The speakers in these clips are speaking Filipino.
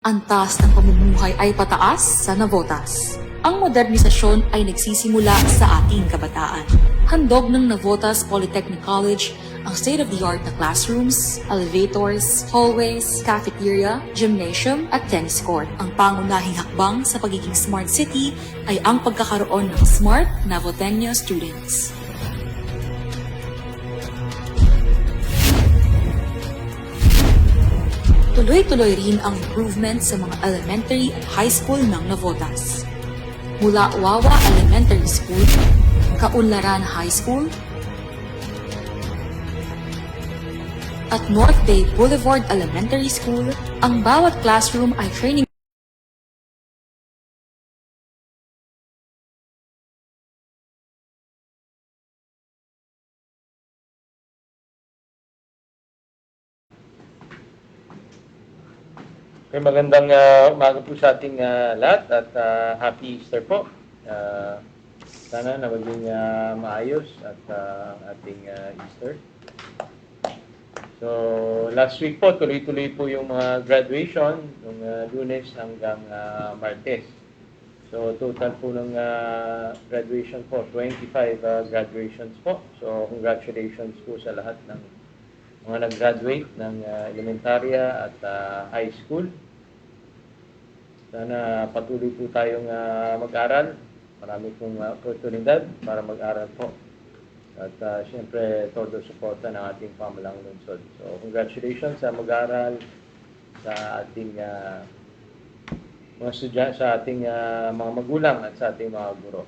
Antas ng pamumuhay ay pataas sa Navotas. Ang modernisasyon ay nagsisimula sa ating kabataan. Handog ng Navotas Polytechnic College ang state-of-the-art na classrooms, elevators, hallways, cafeteria, gymnasium at tennis court. Ang pangunahing hakbang sa pagiging smart city ay ang pagkakaroon ng smart Navoteño students. Tuloy-tuloy rin ang improvement sa mga elementary at high school ng Navotas. Mula Wawa Elementary School, Kaunlaran High School, at North Bay Boulevard Elementary School, ang bawat classroom ay training Okay, magandang umaga po sa ating lahat at happy Easter po. Sana na maging maayos at ating Easter. So, last week po, tuloy-tuloy po yung mga graduation ng Lunes hanggang Martes. So, total po ng graduation po, 25 graduations po. So, congratulations po sa lahat ng mga nag-graduate ng elementarya at high school. Sana patuloy po tayong mag-aral. Marami pong oportunidad para mag-aral po. At siyempre, todo suporta ng ating pamalang lungsod. So, congratulations sa mag-aral, sa ating mga estudyante, sa ating mga magulang at sa ating mga guro.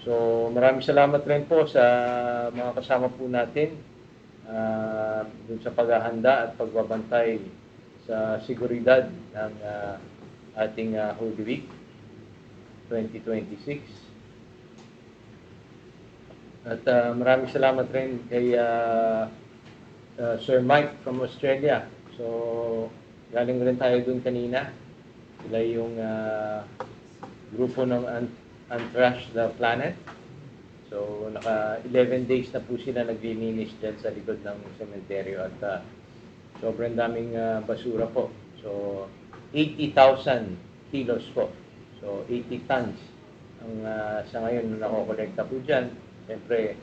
So, maraming salamat rin po sa mga kasama po natin dun sa paghahanda at pagbabantay sa seguridad ng ating Holy Week 2026. At maraming salamat rin kay Sir Mike from Australia. So, galing rin tayo dun kanina. Sila yung grupo ng Untrash the Planet. So, naka 11 days na po sila naglilinis dyan sa likod ng sementeryo at sobrang daming basura po. So, 80,000 kilos po. So, 80 tons ang sa ngayon nakokolekta po dyan. Siyempre,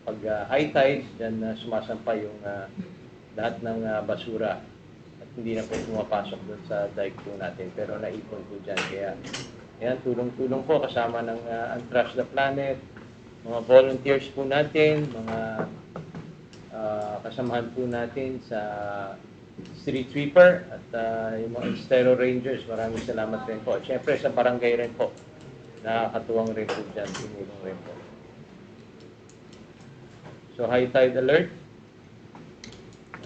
pag high tides, dyan sumasampay yung lahat ng basura. At hindi na po pumapasok doon sa dike po natin. Pero naipon po dyan. Kaya, yan, tulong-tulong po kasama ng Untrash the Planet, mga volunteers po natin, mga kasamahan po natin sa street sweeper at yung mga Estero Rangers. Maraming salamat rin po. At syempre sa barangay rin po. Nakakatuwang rin po dyan. Tumulong rin po. So high tide alert.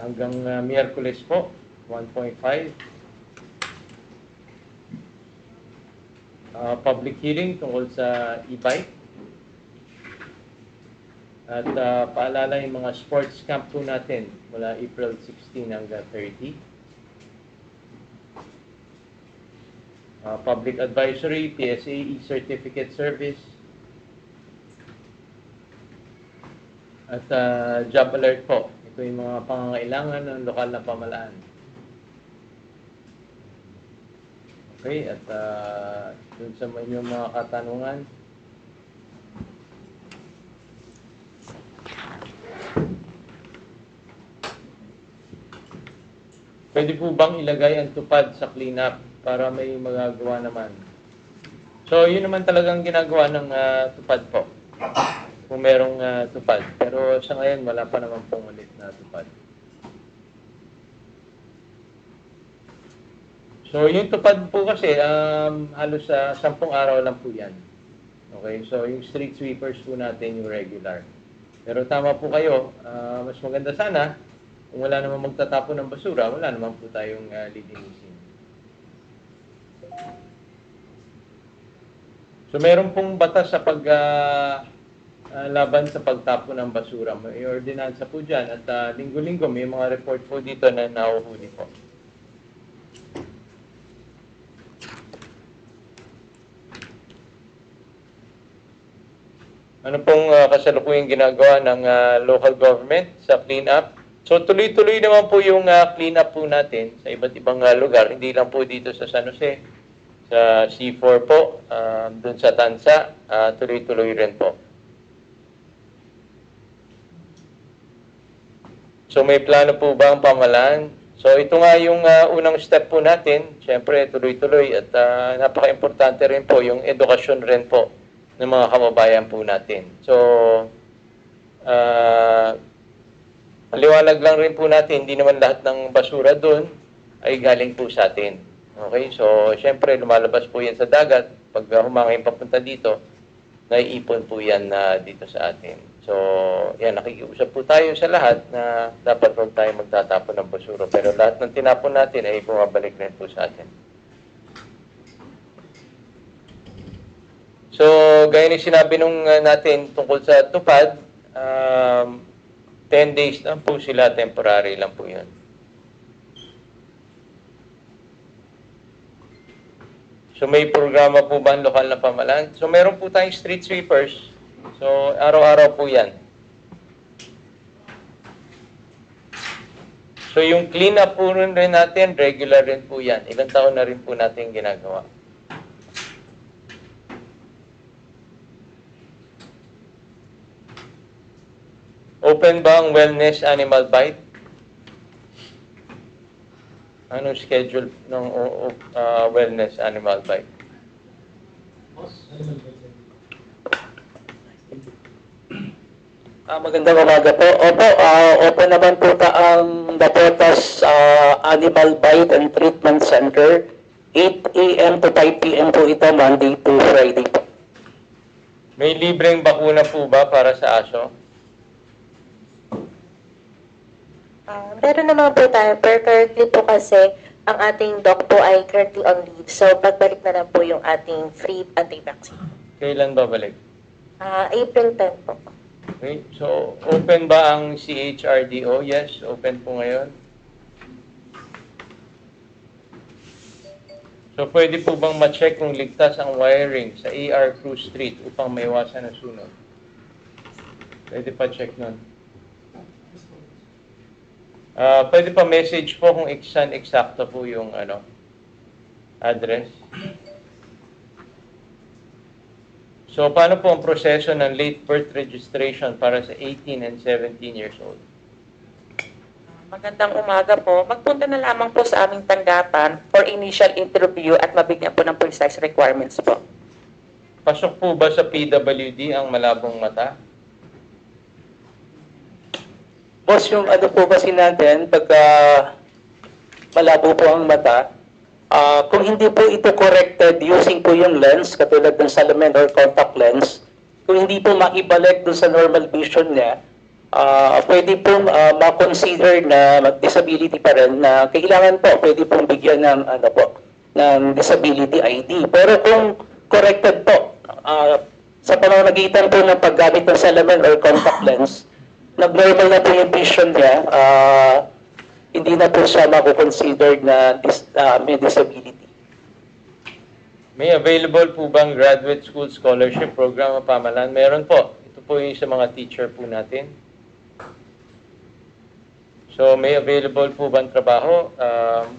Hanggang Miyerkules po, 1.5. Public hearing tungkol sa e-bike. At paalala yung mga sports camp po natin mula April 16 hanggang 30. Public advisory, PSA, e-certificate service. At job alert po. Ito yung mga pangangailangan ng lokal na pamahalaan. Okay, at dun sa inyong mga katanungan, pwede po bang ilagay ang tupad sa cleanup para may magagawa naman? So, yun naman talagang ginagawa ng tupad po. Kung merong tupad. Pero sa ngayon, wala pa naman pong ulit na tupad. So, yung tupad po kasi, halos 10 araw lang po yan. Okay, so yung street sweepers po natin, yung regular. Pero tama po kayo, mas maganda sana, kung wala naman magtatapon ng basura, wala naman po tayong lilinisin. So, meron pong batas sa laban sa pagtapon ng basura. May ordinansa po dyan at linggo-linggo may mga report po dito na nahuhuli po. Ano pong kasalukuyang ginagawa ng local government sa clean up So tuloy-tuloy naman po yung clean up po natin sa iba't ibang lugar. Hindi lang po dito sa San Jose, sa C4 po, doon sa Tansa, tuloy-tuloy rin po. So may plano po ba ang pamahalaan? So ito nga yung unang step po natin. Siyempre tuloy-tuloy at napaka-importante rin po yung edukasyon rin po ng mga kababayan po natin. So paliwanag lang rin po natin, hindi naman lahat ng basura doon ay galing po sa atin. Okay? So siyempre lumalabas po yan sa dagat. Pag humangin papunta dito, naiipon po yan dito sa atin. So, yan, nakikiusap po tayo sa lahat na dapat huwag tayo magtatapon ng basura. Pero lahat ng tinapon natin ay bumabalik rin po sa atin. So, gaya ni sinabi nung natin tungkol sa tupad, 10 days lang po sila, temporary lang po yun. So, may programa po ba ang lokal na pamahalaan? So, meron po tayong street sweepers. So, araw-araw po yan. So, yung clean up po rin natin, regular rin po yan. Ilang taon na rin po natin ginagawa. Open ba ang wellness animal bite? Anong schedule ng wellness animal bite? Magandang umaga po. Opo, open naman po ang Dakotas Animal Bite and Treatment Center. 8 a.m. to 5 p.m. po ito, Monday to Friday po. May libreng bakuna po ba para sa aso? Meron naman po tayo, pero currently po kasi ang ating doc po ay currently on leave. So, pagbalik na lang po yung ating free anti-vaccine. Kailan babalik? April 10 po. Okay. So, open ba ang CHRDO? Yes, open po ngayon. So, pwede po bang ma-check kung ligtas ang wiring sa AR Cruz Street upang maiwasan ang sunog? Pwede pa check nun. Pwede pa message po kung saan eksakto po yung address. So, paano po ang proseso ng late birth registration para sa 18 and 17 years old? Magandang umaga po. Magpunta na lamang po sa aming tanggapan for initial interview at mabigyan po ng precise requirements po. Pasok po ba sa PWD ang malabong mata? Boss, yung ano po kasi natin, pagka malabo po ang mata, kung hindi po ito corrected using po yung lens, katulad ng salamin or contact lens, kung hindi po maibalik dun sa normal vision niya, pwede po ma-consider na disability pa rin na kailangan po, pwede pong bigyan ng, ng disability ID. Pero kung corrected po, sa pamamagitan po ng paggamit ng salamin or contact lens, nag-normal na po yung vision niya, hindi na po siya mako-consider na may disability. May available po bang graduate school scholarship program o pamahalaan? Meron po. Ito po yung sa mga teacher po natin. So, may available po bang trabaho?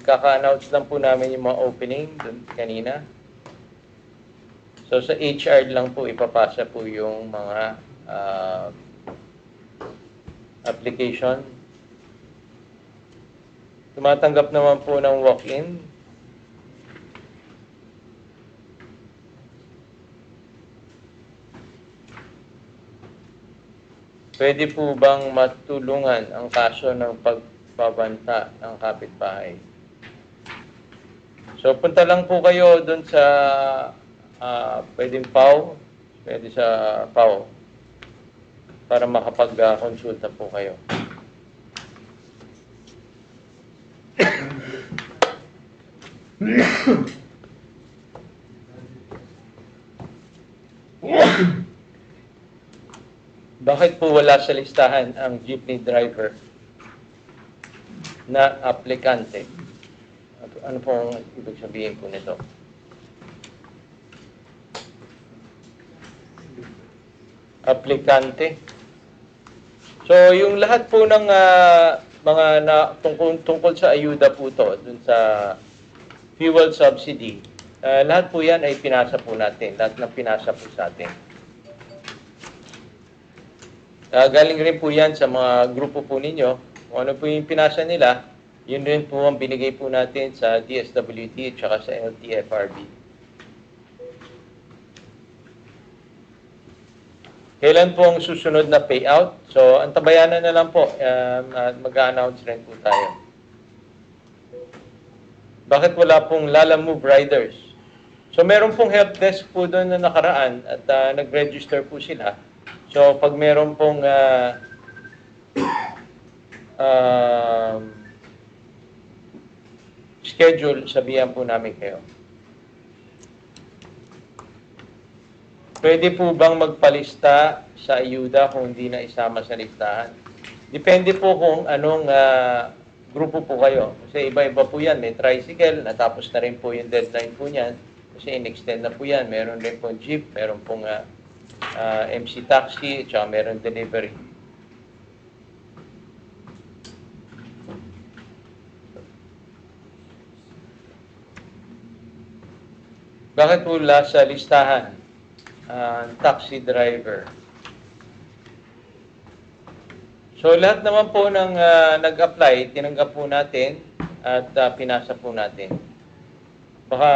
Kaka-announce lang po namin yung mga opening dun kanina. So, sa HR lang po ipapasa po yung mga application. Tumatanggap naman po ng walk-in. Pwede po bang matulungan ang kaso ng pagbabanta ng kapitbahay? So, punta lang po kayo doon sa pwedeng PAW, pwede sa PAW, para makapag-consulta po kayo. Bakit po wala sa listahan ang jeepney driver na aplikante? Ano po ang ibig sabihin po nito? Aplikante. So, yung lahat po ng mga tungkol sa ayuda po to, dun sa fuel subsidy, lahat po yan ay pinasa po natin. Lahat ng pinasa po sa atin. Galing rin po yan sa mga grupo po ninyo. Kung ano po yung pinasa nila, yun rin po ang binigay po natin sa DSWD at saka sa LTFRB. Kailan po ang susunod na payout? So, antabayanan na lang po. Mag-a-announce rin po tayo. Bakit wala pong Lala Move riders? So, meron pong help desk po doon na nakaraan at nag-register po sila. So, pag meron pong schedule, sabihan po namin kayo. Pwede po bang magpalista sa ayuda kung hindi na isama sa listahan? Depende po kung anong grupo po kayo. Kasi iba-iba po yan. May tricycle, natapos na rin po yung deadline po niyan. Kasi in-extend na po yan. Meron rin pong jeep, meron pong MC taxi, at meron delivery. Bakit wala sa listahan? Taxi driver. So lahat naman po ng nag-apply, tinanggap po natin at pinasa po natin. Baka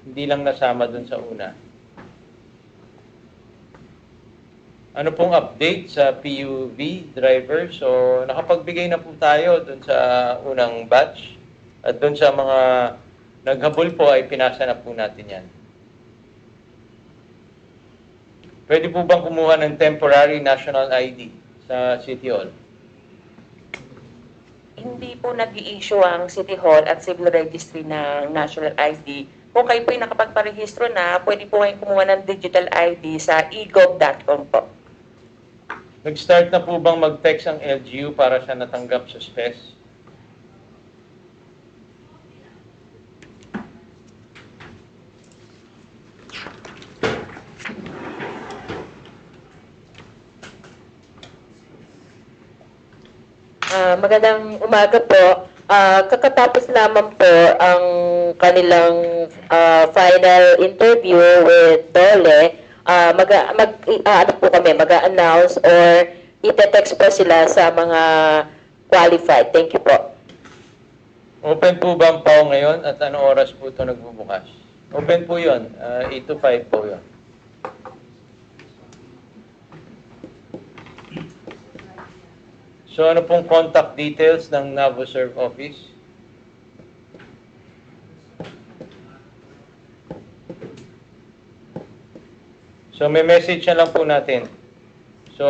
hindi lang nasama dun sa una. Ano pong update sa PUV driver? So nakapagbigay na po tayo dun sa unang batch at dun sa mga naghabol po ay pinasa na po natin yan. Pwede po bang kumuha ng temporary national ID sa City Hall? Hindi po nag-i-issue ang City Hall at Civil Registry ng National ID. Kung kayo po ay nakapagparehistro na, pwede po kayong kumuha ng digital ID sa egov.com po. Nag-start na po bang mag-text ang LGU para sa natanggap sa SPES? Magandang umaga po. Kakatapos lamang po ang kanilang final interview with Dole. Ano po kami, mag-a-announce or ite-text po sila sa mga qualified. Thank you po. Open po ba ang PAO ngayon at anong oras po ito nagbubukas? Open po yun. 8 to 5 po yun. So ano pong contact details ng NavoServe office? So may message na lang po natin. So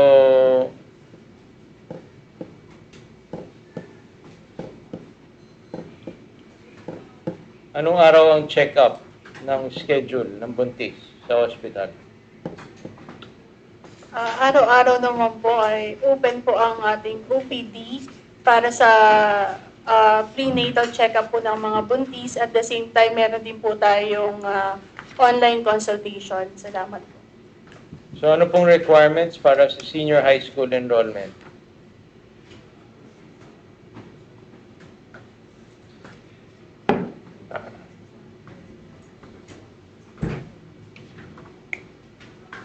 anong araw ang check-up ng schedule ng buntis sa hospital? Araw-araw naman po ay open po ang ating OPD para sa prenatal check-up po ng mga buntis. At the same time, meron din po tayong online consultation. Salamat po. So ano pong requirements para sa senior high school enrollment?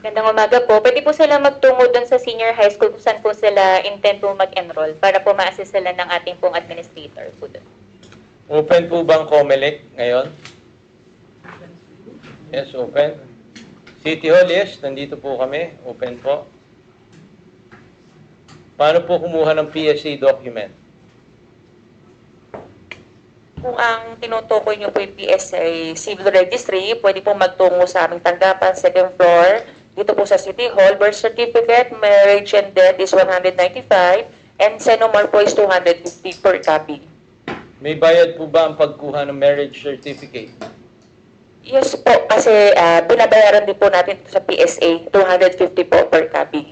Gandang umaga po. Pwede po sila magtungo doon sa senior high school kung saan po sila intend po mag-enroll para po ma-assist sila ng ating pong administrator po doon. Open po bang COMELEC ngayon? Yes, open. City Hall, yes. Nandito po kami. Open po. Paano po kumuha ng PSA document? Kung ang tinutukoy niyo po yung PSA Civil Registry, pwede po magtungo sa aming tanggapan, second floor. Dito po sa City Hall, birth certificate, marriage and death is 195, and Senomar po is 250 per copy. May bayad po ba ang pagkuha ng marriage certificate? Yes po, kasi binabayaran din po natin sa PSA, 250 po per copy.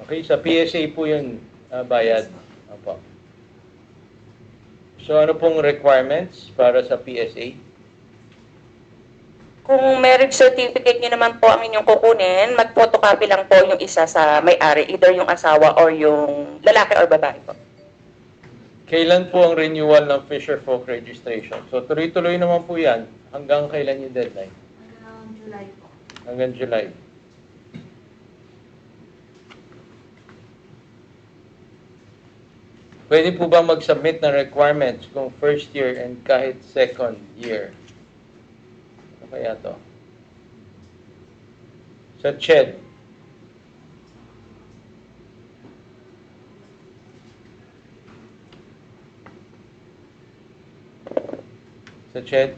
Okay, sa PSA po yun bayad. Opo. So ano pong requirements para sa PSA? Kung marriage certificate niyo naman po ang inyong kukunin, mag-photocopy lang po yung isa sa may-ari, either yung asawa or yung lalaki or babae po. Kailan po ang renewal ng Fisher Folk registration? So tuloy-tuloy naman po yan. Hanggang kailan yung deadline? Hanggang July po. Hanggang July. Pwede po ba mag-submit ng requirements kung first year and kahit second year? Ano kaya to? Sa CHED. Sa CHED.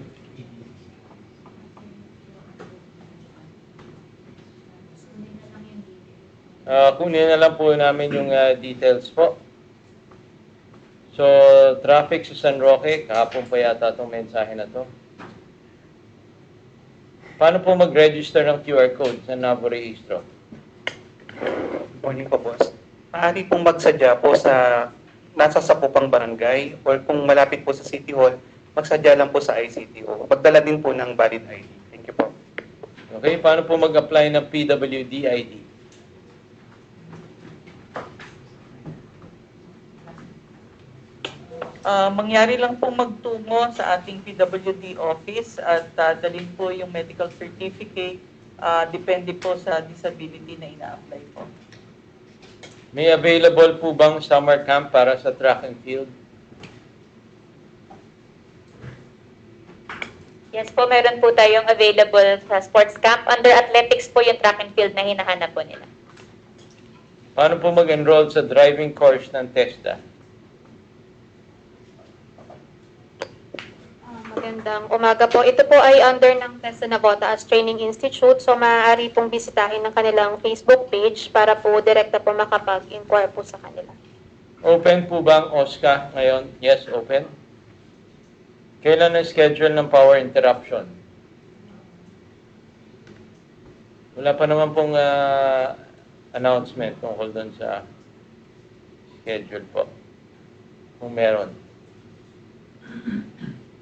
Kunin na lang po namin yung details po. So, traffic sa San Roque, kahapon pa yata itong mensahe na to. Paano po mag-register ng QR code sa Navo Registro? Morning po, boss. Maaari pong magsadya po sa nasa sapupang barangay or kung malapit po sa City Hall, magsadya lang po sa ICTO. Pagdala din po ng valid ID. Thank you po. Okay, paano po mag-apply ng PWD ID? Mangyari lang pong magtungo sa ating PWD office at dalhin po yung medical certificate. Depende po sa disability na ina-apply po. May available po bang summer camp para sa track and field? Yes po, meron po tayong available sa sports camp. Under athletics po yung track and field na hinahanap po nila. Paano po mag-enroll sa driving course ng TESDA? Magandang umaga po. Ito po ay under ng TESDA Navotas Training Institute. So, maaari pong bisitahin ng kanilang Facebook page para po direkta po makapag-inquire po sa kanila. Open po ba ang OSCA ngayon? Yes, open. Kailan ang schedule ng power interruption? Wala pa naman pong announcement tungkol doon sa schedule po. Kung meron.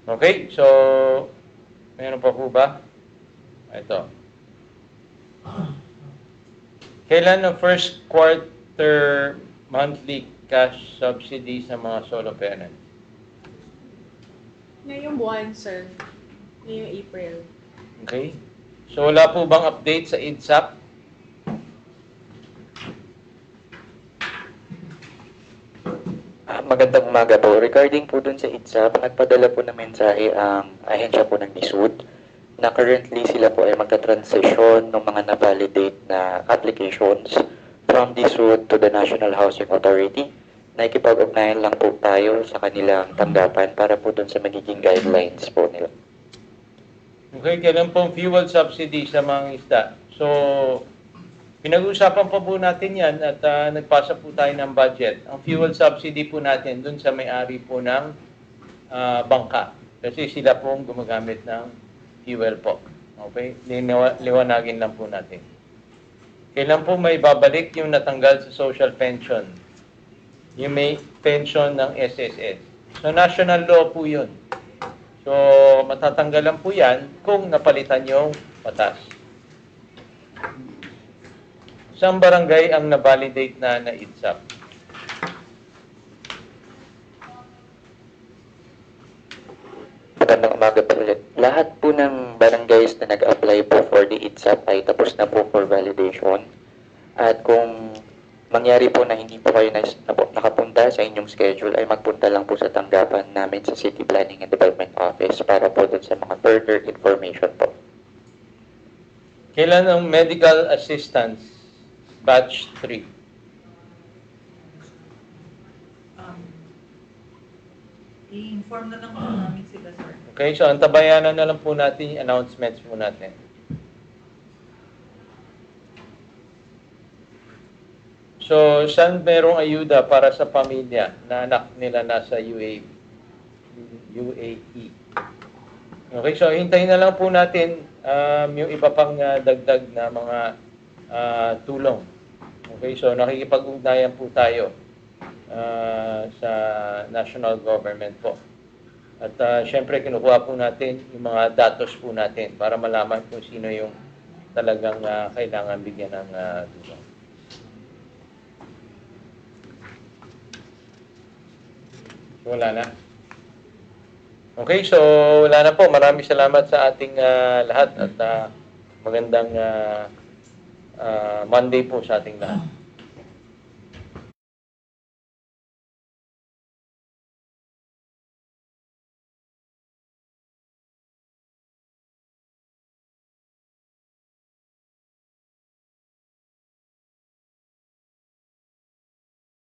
Okay, so meron pa po ba? Ito. Kailan ang first quarter monthly cash subsidy sa mga solo parents? Ngayong buwan, sir. Ngayong April. Okay. So wala po bang update sa IDSAP? Magandang umaga po. Regarding po dun sa IDSAP, nagpadala po ng mensahe ang ahensya po ng NISUD na currently sila po ay magka-transition ng mga na-validate na applications from NISUD to the National Housing Authority. Nakikipag-ugnayan lang po tayo sa kanilang tanggapan para po dun sa magiging guidelines po nila. Okay, kailan pong fuel subsidy sa mga isda? So, pinag-uusapan pa po natin yan at nagpasa po tayo ng budget. Ang fuel subsidy po natin dun sa may-ari po ng bangka. Kasi sila po gumagamit ng fuel po. Okay? Liwanagin lang po natin. Kailan po may babalik yung natanggal sa social pension? Yung may pension ng SSS. So, national law po yun. So, matatanggalan po yan kung napalitan yung batas. Saan barangay ang na-validate na IDSAP? Magandang umaga po ulit. Lahat po ng barangays na nag-apply po for the IDSAP ay tapos na po for validation. At kung mangyari po na hindi po kayo nakapunta sa inyong schedule, ay magpunta lang po sa tanggapan namin sa City Planning and Development Office para po dun sa mga further information po. Kailan ang medical assistance batch 3? I-inform na lang po namin sila, sir. Okay, so antabayanan na lang po natin yung announcements po natin. So, saan merong ayuda para sa pamilya na anak nila nasa UAE? Okay, so hintayin na lang po natin yung iba pang dagdag na mga tulong. Okay, so nakikipag-ugnayan po tayo sa national government po. At syempre kinukuha po natin yung mga datos po natin para malaman kung sino yung talagang kailangan bigyan ng tulong. Wala na. Okay, so wala na po. Maraming salamat sa ating lahat at magandang Monday po sa ating lahat.